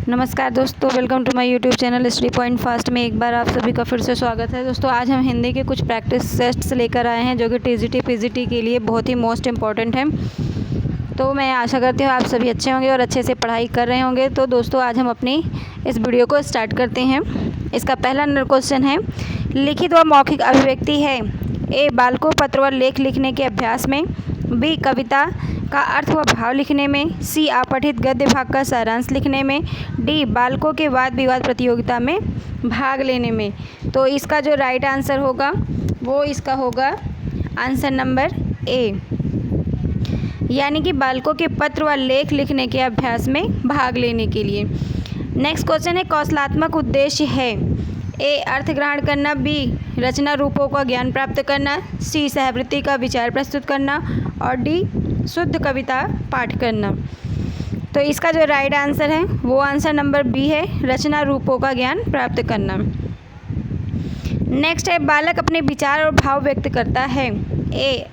नमस्कार दोस्तों, welcome to my YouTube channel study point fast में एक बार आप सभी का फिर से स्वागत है। दोस्तों आज हम हिंदी के कुछ प्रैक्टिस टेस्ट्स लेकर आए हैं जो कि टीजीटी पीजीटी के लिए बहुत ही मोस्ट इम्पॉर्टेंट हैं। तो मैं आशा करती हूँ आप सभी अच्छे होंगे और अच्छे से पढ़ाई कर रहे होंगे। तो दोस्तों आज हम अपनी इस वीडियो को स्टार्ट करते हैं। इसका पहला क्वेश्चन है, लिखित व मौखिक अभिव्यक्ति है। ए, बालकों पत्र व लेख लिखने के अभ्यास में। बी, कविता का अर्थ व भाव लिखने में। सी, अपठित गद्य भाग का सारांश लिखने में। डी, बालकों के वाद विवाद प्रतियोगिता में भाग लेने में। तो इसका जो राइट आंसर होगा वो इसका होगा आंसर नंबर ए, यानी कि बालकों के पत्र व लेख लिखने के अभ्यास में भाग लेने के लिए। नेक्स्ट क्वेश्चन है, कौशलात्मक उद्देश्य है। ए, अर्थ ग्रहण करना। बी, रचना रूपों का ज्ञान प्राप्त करना। सी, सहवृत्ति का विचार प्रस्तुत करना। और डी, शुद्ध कविता पाठ करना। तो इसका जो राइट आंसर है वो आंसर नंबर बी है, रचना रूपों का ज्ञान प्राप्त करना। नेक्स्ट है, बालक अपने विचार और भाव व्यक्त करता है। ए,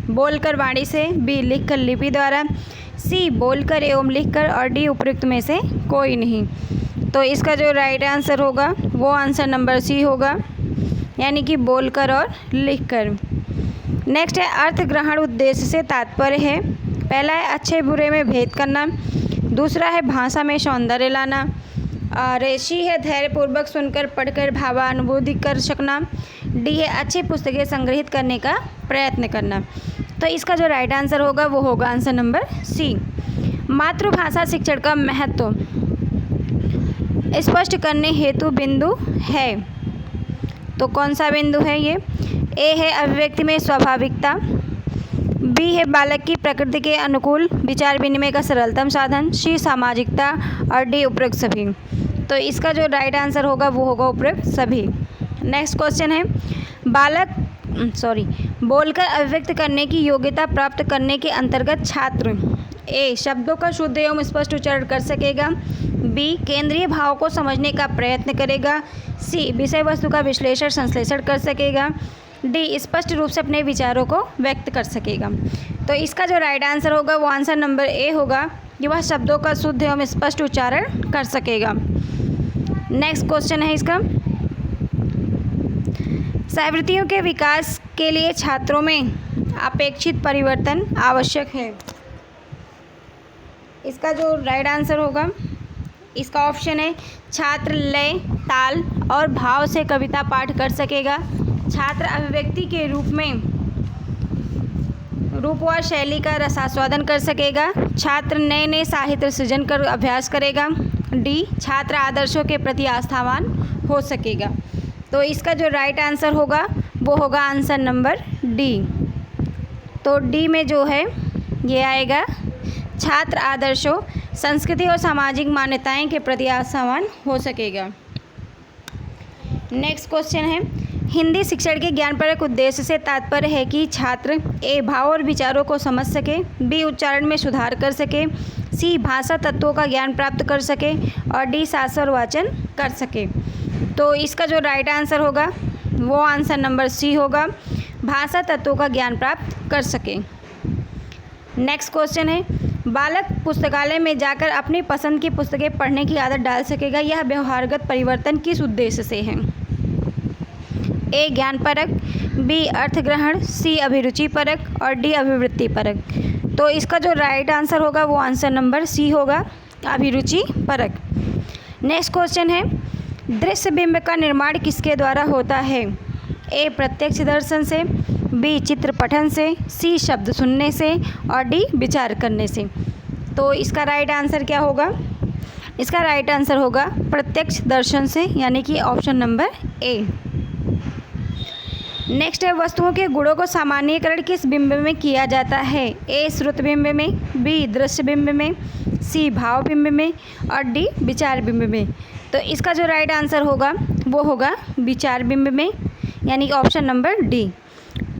बोलकर वाणी से। बी, लिखकर लिपि द्वारा। सी, बोलकर एवं लिखकर। और डी, उपयुक्त में से कोई नहीं। तो इसका जो राइट आंसर होगा वो आंसर नंबर सी होगा, यानी कि बोलकर और लिखकर। नेक्स्ट है, अर्थ ग्रहण उद्देश्य से तात्पर्य है। पहला है अच्छे बुरे में भेद करना। दूसरा है भाषा में सौंदर्य लाना। और सी है धैर्यपूर्वक सुनकर पढ़कर भावानुभूति कर सकना। डी है अच्छी पुस्तकें संग्रहित करने का प्रयत्न करना। तो इसका जो राइट आंसर होगा वो होगा आंसर नंबर सी। मातृभाषा शिक्षण का महत्व स्पष्ट करने हेतु बिंदु है। तो कौन सा बिंदु है ये? ए है अभिव्यक्ति में स्वाभाविकता। बी है बालक की प्रकृति के अनुकूल विचार विनिमय का सरलतम साधन। सी, सामाजिकता। और डी, उपयुक्त सभी। तो इसका जो राइट आंसर होगा वो होगा उपयुक्त सभी। नेक्स्ट क्वेश्चन है, बोलकर अभिव्यक्त करने की योग्यता प्राप्त करने के अंतर्गत छात्र ए, शब्दों का शुद्ध एवं स्पष्ट उच्चारण कर सकेगा। बी, केंद्रीय भाव को समझने का प्रयत्न करेगा। सी, विषय वस्तु का विश्लेषण संश्लेषण कर सकेगा। डी, स्पष्ट रूप से अपने विचारों को व्यक्त कर सकेगा। तो इसका जो राइट आंसर होगा वो आंसर नंबर ए होगा, कि वह शब्दों का शुद्ध एवं स्पष्ट उच्चारण कर सकेगा। नेक्स्ट क्वेश्चन है इसका, सहवृत्तियों के विकास के लिए छात्रों में अपेक्षित परिवर्तन आवश्यक है। इसका जो राइट आंसर होगा इसका ऑप्शन है, छात्र लय, ताल और भाव से कविता पाठ कर सकेगा। छात्र अभिव्यक्ति के रूप व शैली का रसास्वादन कर सकेगा। छात्र नए नए साहित्य सृजन कर अभ्यास करेगा। डी, छात्र आदर्शों के प्रति आस्थावान हो सकेगा। तो इसका जो राइट आंसर होगा वो होगा आंसर नंबर डी। तो डी में जो है ये आएगा, छात्र आदर्शों, संस्कृति और सामाजिक मान्यताएं के प्रति आस्थावान हो सकेगा। नेक्स्ट क्वेश्चन है, हिंदी शिक्षण के ज्ञानपरक उद्देश्य से तात्पर्य है कि छात्र ए, भाव और विचारों को समझ सके। बी, उच्चारण में सुधार कर सके। सी, भाषा तत्वों का ज्ञान प्राप्त कर सके। और डी, शास्त्र वाचन कर सके। तो इसका जो राइट आंसर होगा वो आंसर नंबर सी होगा, भाषा तत्वों का ज्ञान प्राप्त कर सके। नेक्स्ट क्वेश्चन है, बालक पुस्तकालय में जाकर अपनी पसंद की पुस्तकें पढ़ने की आदत डाल सकेगा। यह व्यवहारगत परिवर्तन किस उद्देश्य से है? ए, ज्ञान परक। बी, अर्थ ग्रहण। सी, अभिरुचि परक। और डी, अभिवृत्ति परक। तो इसका जो राइट आंसर होगा वो आंसर नंबर सी होगा, अभिरुचि परक। नेक्स्ट क्वेश्चन है, दृश्य बिंब का निर्माण किसके द्वारा होता है? ए, प्रत्यक्ष दर्शन से। बी, चित्र पठन से। सी, शब्द सुनने से। और डी, विचार करने से। तो इसका राइट आंसर क्या होगा? इसका राइट आंसर होगा प्रत्यक्ष दर्शन से, यानी कि ऑप्शन नंबर ए। नेक्स्ट है, वस्तुओं के गुणों को सामान्यीकरण किस बिंब में किया जाता है? ए, श्रुत बिंब में। बी, दृश्य बिंब में। सी, भाव बिंब में। और डी, विचार बिंब में। तो इसका जो राइट आंसर होगा वो होगा विचार बिंब में, यानी कि ऑप्शन नंबर डी।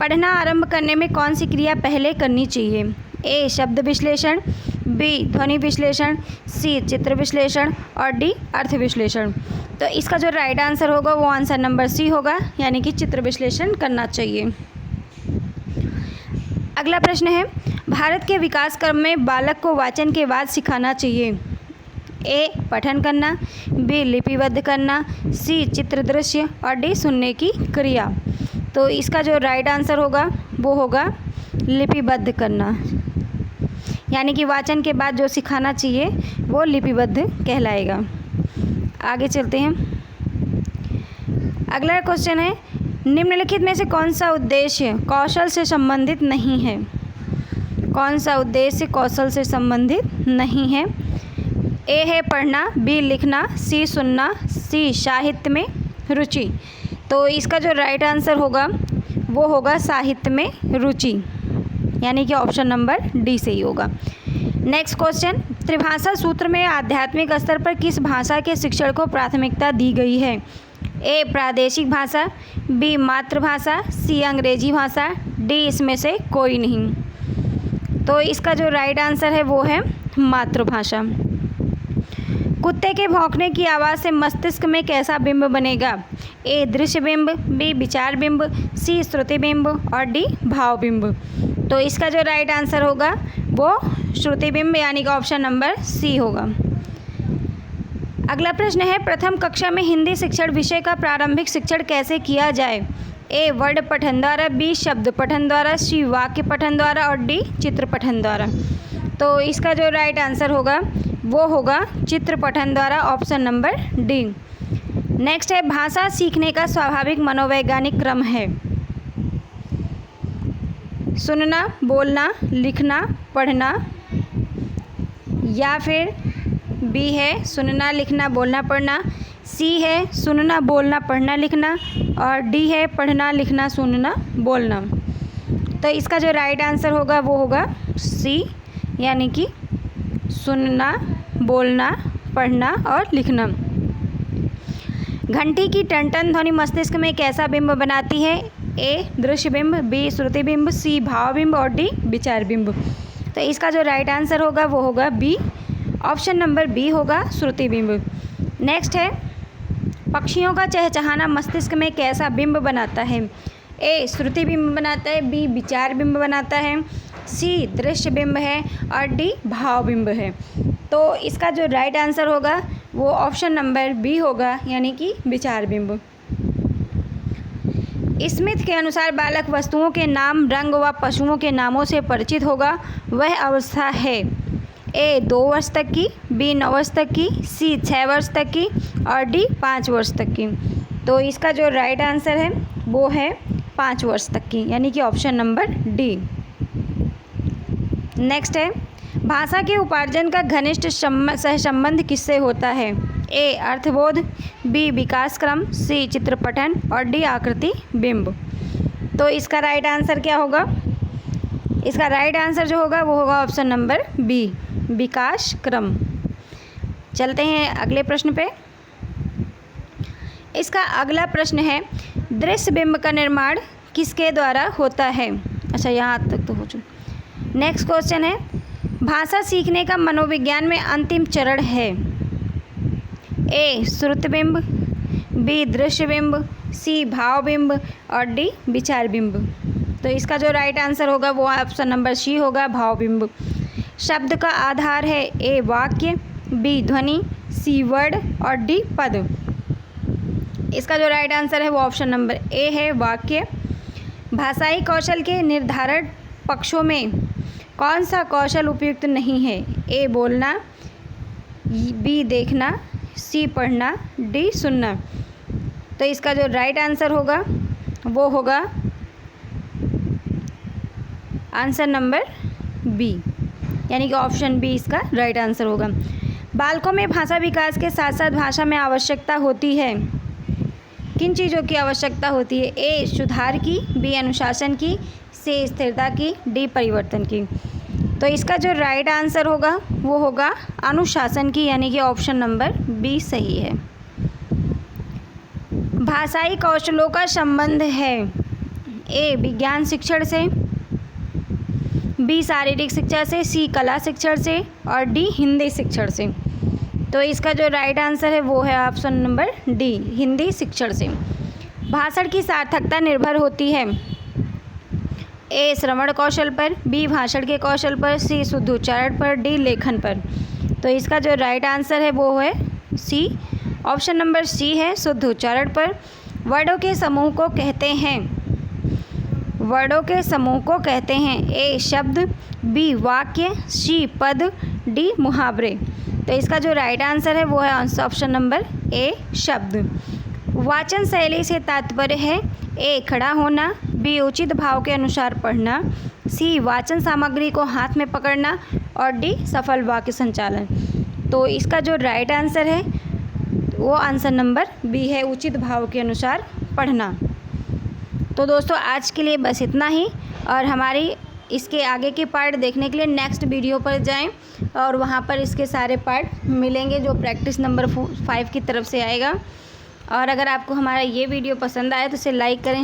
पढ़ना आरंभ करने में कौन सी क्रिया पहले करनी चाहिए? ए, शब्द विश्लेषण। बी, ध्वनि विश्लेषण। सी, चित्र विश्लेषण। और डी, अर्थ विश्लेषण। तो इसका जो राइट आंसर होगा वो आंसर नंबर सी होगा, यानी कि चित्र विश्लेषण करना चाहिए। अगला प्रश्न है, भारत के विकास क्रम में बालक को वाचन के बाद सिखाना चाहिए। ए पठन करना, बी लिपिबद्ध करना, सी चित्र दृश्य और डी सुनने की क्रिया। तो इसका जो राइट आंसर होगा वो होगा लिपिबद्ध करना, यानी कि वाचन के बाद जो सिखाना चाहिए वो लिपिबद्ध कहलाएगा। आगे चलते हैं। अगला क्वेश्चन है, निम्नलिखित में से कौन सा उद्देश्य कौशल से संबंधित नहीं है? कौन सा उद्देश्य कौशल से संबंधित नहीं है? ए है पढ़ना, बी लिखना, सी सुनना, सी साहित्य में रुचि। तो इसका जो राइट आंसर होगा वो होगा साहित्य में रुचि, यानी कि ऑप्शन नंबर डी सही होगा। नेक्स्ट क्वेश्चन, त्रिभाषा सूत्र में आध्यात्मिक स्तर पर किस भाषा के शिक्षण को प्राथमिकता दी गई है? ए प्रादेशिक भाषा, बी मातृभाषा, सी अंग्रेजी भाषा, डी इसमें से कोई नहीं। तो इसका जो राइट आंसर है वो है मातृभाषा। कुत्ते के भौंकने की आवाज़ से मस्तिष्क में कैसा बिंब बनेगा? ए दृश्य बिंब, बी विचार बिंब, सी श्रुति बिंब और डी भाव बिंब। तो इसका जो राइट आंसर होगा वो श्रुति बिंब, यानी कि ऑप्शन नंबर सी होगा। अगला प्रश्न है, प्रथम कक्षा में हिंदी शिक्षण विषय का प्रारंभिक शिक्षण कैसे किया जाए? ए वर्ड पठन द्वारा, बी शब्द पठन द्वारा, सी वाक्य पठन द्वारा और डी चित्र पठन द्वारा। तो इसका जो राइट आंसर होगा वो होगा चित्र पठन द्वारा, ऑप्शन नंबर डी। नेक्स्ट है, भाषा सीखने का स्वाभाविक मनोवैज्ञानिक क्रम है? सुनना, बोलना, लिखना, पढ़ना, या फिर बी है सुनना, लिखना, बोलना, पढ़ना, सी है सुनना, बोलना, पढ़ना, लिखना और डी है पढ़ना, लिखना, सुनना, बोलना। तो इसका जो राइट आंसर होगा वो होगा सी, यानी कि सुनना, बोलना, पढ़ना और लिखना। घंटी की टन-टन ध्वनि मस्तिष्क में कैसा बिंब बनाती है? ए दृश्य बिंब, बी श्रुति बिंब, सी भाव बिंब और डी विचार बिंब। तो इसका जो राइट आंसर होगा वो होगा बी, ऑप्शन नंबर बी होगा श्रुति बिंब। नेक्स्ट है, पक्षियों का चहचहाना मस्तिष्क में कैसा बिंब बनाता है? ए श्रुति बिंब बनाता है, बी विचार बिंब बनाता है, सी दृश्य बिंब है और डी भाव बिंब है। तो इसका जो राइट आंसर होगा वो ऑप्शन नंबर बी होगा, यानी कि विचार बिंब। स्मिथ के अनुसार बालक वस्तुओं के नाम, रंग व पशुओं के नामों से परिचित होगा, वह अवस्था है? ए 2 वर्ष तक की, बी 9 वर्ष तक की, सी 6 वर्ष तक की और डी 5 वर्ष तक की। तो इसका जो राइट आंसर है वो है 5 वर्ष तक की, यानी कि ऑप्शन नंबर डी। नेक्स्ट है, भाषा के उपार्जन का घनिष्ठ सहसंबंध किससे होता है? ए अर्थबोध, बी विकास क्रम, सी चित्र पठन और डी आकृति बिंब। तो इसका राइट आंसर क्या होगा? इसका राइट आंसर जो होगा वो होगा ऑप्शन नंबर बी, विकास क्रम। चलते हैं अगले प्रश्न पे। इसका अगला प्रश्न है, दृश्य बिंब का निर्माण किसके द्वारा होता है? अच्छा, यहाँ तक तो हो चुका। नेक्स्ट क्वेश्चन है, भाषा सीखने का मनोविज्ञान में अंतिम चरण है? ए श्रुति बिंब, बी दृश्य बिंब, सी भाव बिंब और डी विचार बिंब। तो इसका जो राइट आंसर होगा वो ऑप्शन नंबर सी होगा, भाव बिंब। शब्द का आधार है? ए वाक्य, बी ध्वनि, सी वर्ड और डी पद। इसका जो राइट आंसर है वो ऑप्शन नंबर ए है, वाक्य। भाषाई कौशल के निर्धारण पक्षों में कौन सा कौशल उपयुक्त नहीं है? ए बोलना, बी देखना, सी पढ़ना, डी सुनना। तो इसका जो राइट आंसर होगा वो होगा आंसर नंबर बी, यानी कि ऑप्शन बी इसका राइट आंसर होगा। बालकों में भाषा विकास के साथ साथ भाषा में आवश्यकता होती है? किन चीज़ों की आवश्यकता होती है? ए सुधार की, बी अनुशासन की, सी स्थिरता की, डी परिवर्तन की। तो इसका जो राइट आंसर होगा वो होगा अनुशासन की, यानी कि ऑप्शन नंबर बी सही है। भाषाई कौशलों का संबंध है? ए विज्ञान शिक्षण से, बी शारीरिक शिक्षा से, सी कला शिक्षण से और डी हिंदी शिक्षण से। तो इसका जो राइट आंसर है वो है ऑप्शन नंबर डी, हिंदी शिक्षण से। भाषण की सार्थकता निर्भर होती है? ए श्रवण कौशल पर, बी भाषण के कौशल पर, सी शुद्ध उच्चारण पर, डी लेखन पर। तो इसका जो राइट आंसर है वो है सी, ऑप्शन नंबर सी है शुद्ध उच्चारण पर। वर्डों के समूह को कहते हैं, वर्डों के समूह को कहते हैं ए शब्द, बी वाक्य, सी पद, डी मुहावरे। तो इसका जो राइट आंसर है वो है ऑप्शन नंबर ए शब्द। वाचन शैली से तात्पर्य है ए खड़ा होना, बी उचित भाव के अनुसार पढ़ना, सी वाचन सामग्री को हाथ में पकड़ना और डी सफल वाक्य संचालन। तो इसका जो राइट आंसर है वो आंसर नंबर बी है, उचित भाव के अनुसार पढ़ना। तो दोस्तों आज के लिए बस इतना ही, और हमारी इसके आगे के पार्ट देखने के लिए नेक्स्ट वीडियो पर जाएं और वहां पर इसके सारे पार्ट मिलेंगे जो प्रैक्टिस नंबर 5 की तरफ से आएगा। और अगर आपको हमारा ये वीडियो पसंद आए तो इसे लाइक करें,